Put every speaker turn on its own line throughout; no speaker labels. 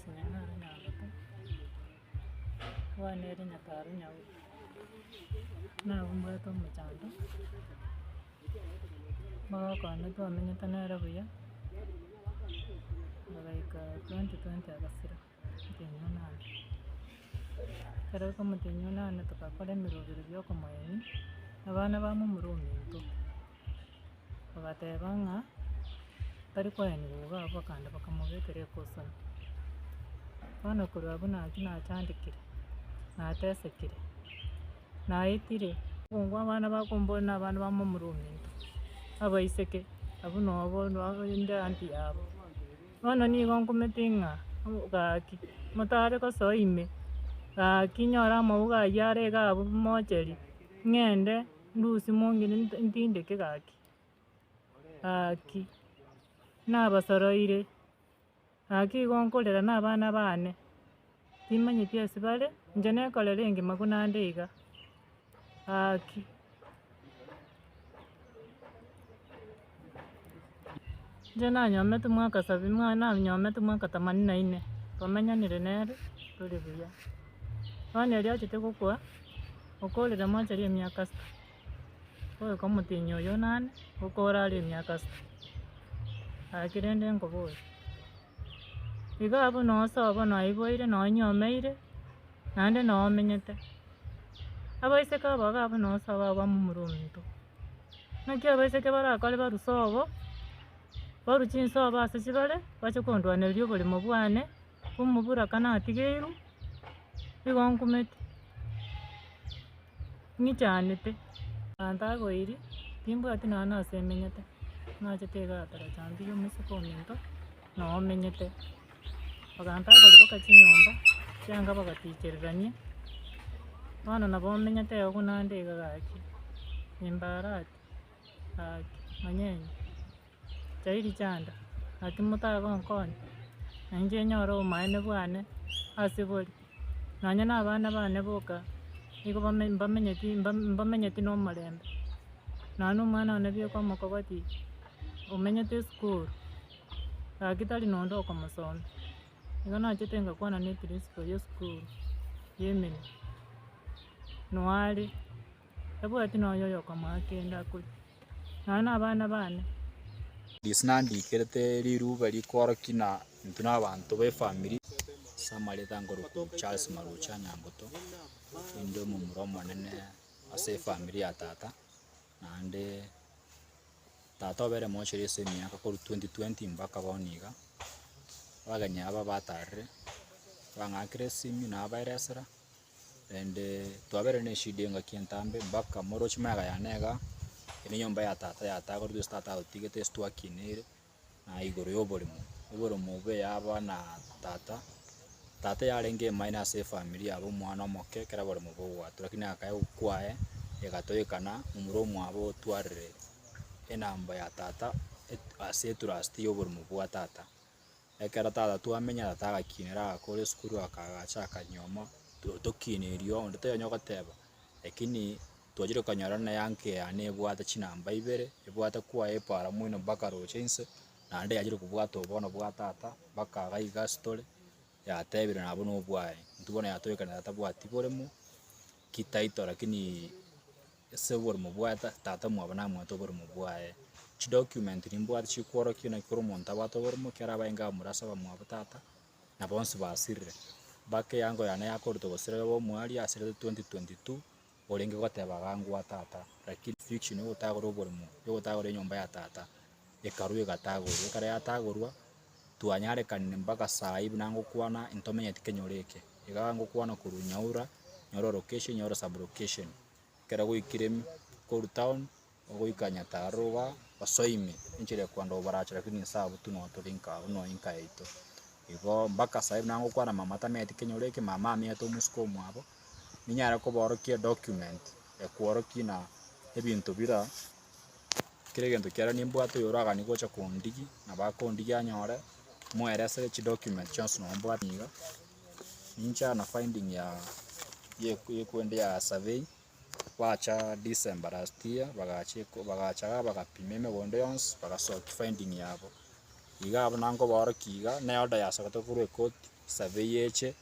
sina nyambato wanere nyakaru nyawu na umweto muchando bagakwana twamenyete nere buya bagaika 2020 agasira mutinyo nane kero ko mutinyo nane tukakora emirugiro byokomoyeni abana bamo muruminto bagateba ng'a tari kwaenibuga abo kandi bakamubekera ekosoni bono korwa abwo naki nachandikire natesekire naetire bongwa abana bakombona abana bamo muruminto abaiseke abo nobo inde anti yabo bono nigo nkomete ng'a gaki motare kosoime gaki nyora amauga ayare gabo mocheri ng'ende ndusi mongire ntindeke gaki gaki nabasoroire gaki igo nkorera na abana bane timanyeti ase bare inche nekorera engima buna nde iga gaki inche nanyomete mwaka nanyomete mwaka 84 twamenyanire nere tore buya bono erio achete gokwa okorera mocheri emiaka 6 goika omotinyo oyo nane gokora are emiaka 6 gaki rende nkoboi iga abwo nosobo naiboire nonyomeire naende noomenyete abaiseke abaga abwo nosobo abo bamo muruminto naki abaiseke barakore barwa sobo barwa chinsobo ase chibare bache kondwaneria oboremo bwane omobura natigeirwu igo nkomete ng'ichanete ganta agoiri timbwati nonye ase emenyete ng'achete iga atara chambia omoiseke ominto noomenyete baganta agori boka chinyomba chianga bagatichererania bono nabo omenyete iga buna nde iga gaki imbarati gaki onyenye chairi chanda ati motagonkonya na inche nyore obomaene bwane ase bori nonye na abana bane boka igo mbamenyeti na omorembe nonye omwana one bioka omokogoti omenyete esukuru gaki tari nonde okomosomia igo nachete ngakwana na eprincipal ya esukuru ya emeni nware ebwati nonya oyo okomoa kende akori nonye na abana bane
Nandikirete riruba rikoroki na intu na abanto ba efamily samareta ngoroku Charles Marucha Nyamboto inde omomura omonene ase efamily ya tata naende tata obere mocheri ase emiaka korwa 2020 mpaka bono iga abageni aba batarire bang'akire esimi nabaeresera rende twabere na eshida engaki entambe mpaka morochi maega yanega ene nyomba ya tata yatagoretwe ase tata agotigete ase twakinire na igoro ya oboremo bube yaba na tata yarenge emaene ase efamily yabo omwana omoke kera boremo bogwatwa lakini akae gokwae egatoekana omura omwabo otwarire enamba ya tata ase etrust ya oboremo bwa tata ekera tata twamenya tata agakinera agakora esukuru akagacha akanyoma tokinerio onde tonya goteba lakini twachire konyora na yanke yane ebwate chinamba ibere ebwate kwa epara mwino mpaka roche inse naende yachire kobwata obono bwa tata mpaka agaiga story yatebire nabo nobwae ntubona yatoekana tata bwati boremo kitaito lakini ase oboremo bwa tata mwabo namwate oboremo bwae chidocument nimbwate chikworokia na koro omonto abwate oboremo kera abaenga murasa bamwabo tata na bonsi basirire mpaka yango yane yakorete gosira bomwari asire 2022 orenge goteba gangwa tata lakini fiction yogotagora oboremo yogotagora enyomba ya tata ekarwa egatagorwa ekara yatagorwa twanyarekanire mpaka saa ibi nangokwana intomenyeti kenyoreke iga ngokwana korwa Nyaura nyoro location nyoro sub location kera goikire koru town ogoika Nyataroba basoime inchire kwanda obaracha lakini sabu tunotorinka uno inka yaito igo mpaka saa ibi nangokwana mama tameti kenyoreke mama amete omusuko omwabo ninyara koborokia document ekworokia na ebinto bira kire gento kiara nimbwate yoraga nigocha kondigi na bakondigi anyore mweresere chi document chance no mbwate niga nincha na finding ya yekwende ya survey wacha December last year bagacha bagapima emegondo yonsi bagasort finding yabo iga abo nango boro kiga na order ya sokoto kuru court survey eche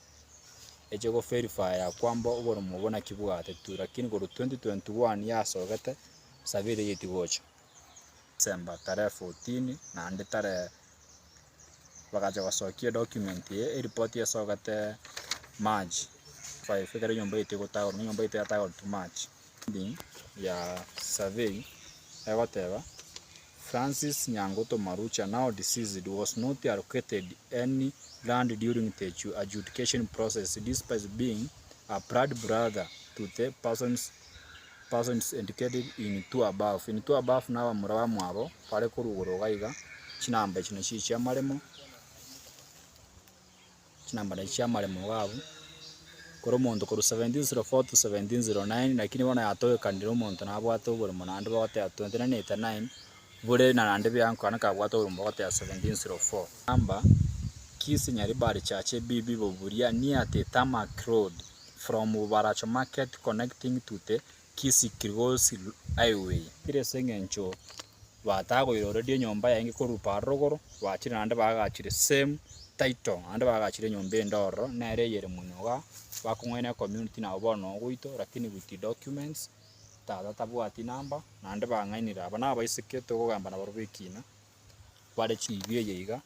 go verify ya kwamba uboro mubona kibwate tu, lakini kuru 2021 ya sokete survey yeti gocha December tarehe 14 na ande tarehe bakaja wasokie document ye report ya sokete March 5 kare nyomba yeti gotagwo nyomba yeti yatagwo to March ya survey egoteba Francis Nyangoto Marucha, now deceased, was not allocated any land during the adjudication process, despite being a blood brother to the persons indicated in two above. In two above, now murawa mwabo pale kurugoro gaiga chinamba chino chicha maremo chinamba na chicha maremo wabo koro monto koro 1704 to 1709, lakini wana yatoe kandiro monto na abwato bore monande bagote ya 2989 bure na nande byanko anaka abwato bore bagote ya 1704 namba kisi nyari bari chache bibi boburia near the Tarmac Road from Baracho Market connecting to the Kisi Kirgosi Highway. Kire sengencho batago already nyomba yangi korupa rogoro wachire nande bagachire same title ande bagachire nyombe ndoro nere yere munyoga bakungwene community na bono guito, lakini with documents tata tabwati namba nande bangainira abana baisike to kugamba na barubikina bale chibye yiga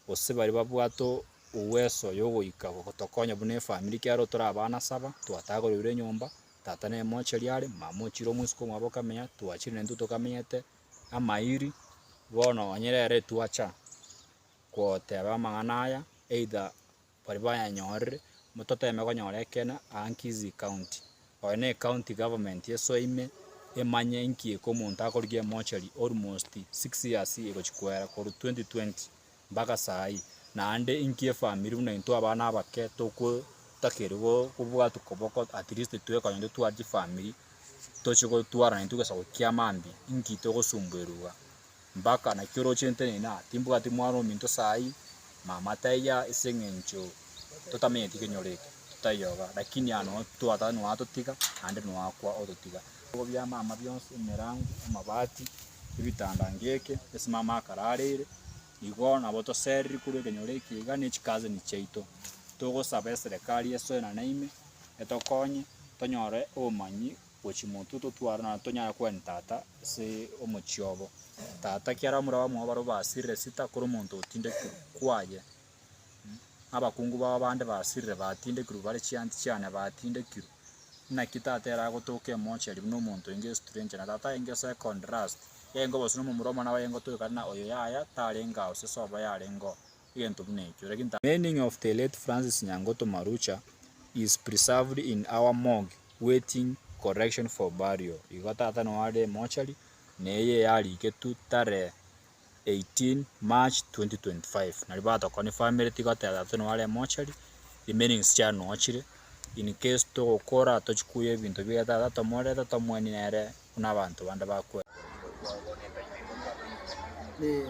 ose bari babwato uweso yogoika gotokonya bune family kyaro tora abana saba twatagorire nyomba tata ne mocheri ale mamochiro musiko mwaboka menya tuachire nduto kamenyete amairi bono anyerere tuacha ko teba manganaya either bari bayanyorre mutoteme konyorekena Ankizi County one county government yeso ime emanye inkie ko muntu akorgie mocheri almost 6 years egochikwera ko 2020 mpaka sai na ande inkie family una into abana abake toko takerigo kubwa tukoboko at least tuwe kanyo tu ati family tochiko tuara ntuke sawo kiamambi inki toko sumberuga mpaka na kiro chente na timbu ati mwaro minto sai mama taya isengencho totamenye tikenyoreke tutayoga, lakini ano tuata no atotika ande no akwa ototika ko bya mama byonse merangu amabati ibitanda ngeke esimama akararire igo na boto seri kuri kenyoreke iga ni chikaze ni cheito togo sabe serikali eso na naime etokonye tonyore omanyi gochimuntu totwara na tonyara kwentata se omochiobo tata kiara mura bamwe baro basire sita kuri muntu utinde kwaye abakungu baba bande basire batinde kuru bari chianti cyane batinde kiru na kitatera gotoke mocheri no muntu inge strange na tata inge se contrast yengo bosuno mu muromo na yengo to kana oyo yaya tarenga ose soba yarengo igento bunecho lakini meaning of the late Francis Nyangoto Marucha is preserved in our morgue waiting correction for burial. Igotata no ade mochari neye yali ketu tare 18 March 2025 nalibata koni family tigotata no ade mochari remaining stia no ochire in case to okora tochikuye bintu byata tomore tomweni nere kuna bantu bande bakwe
ni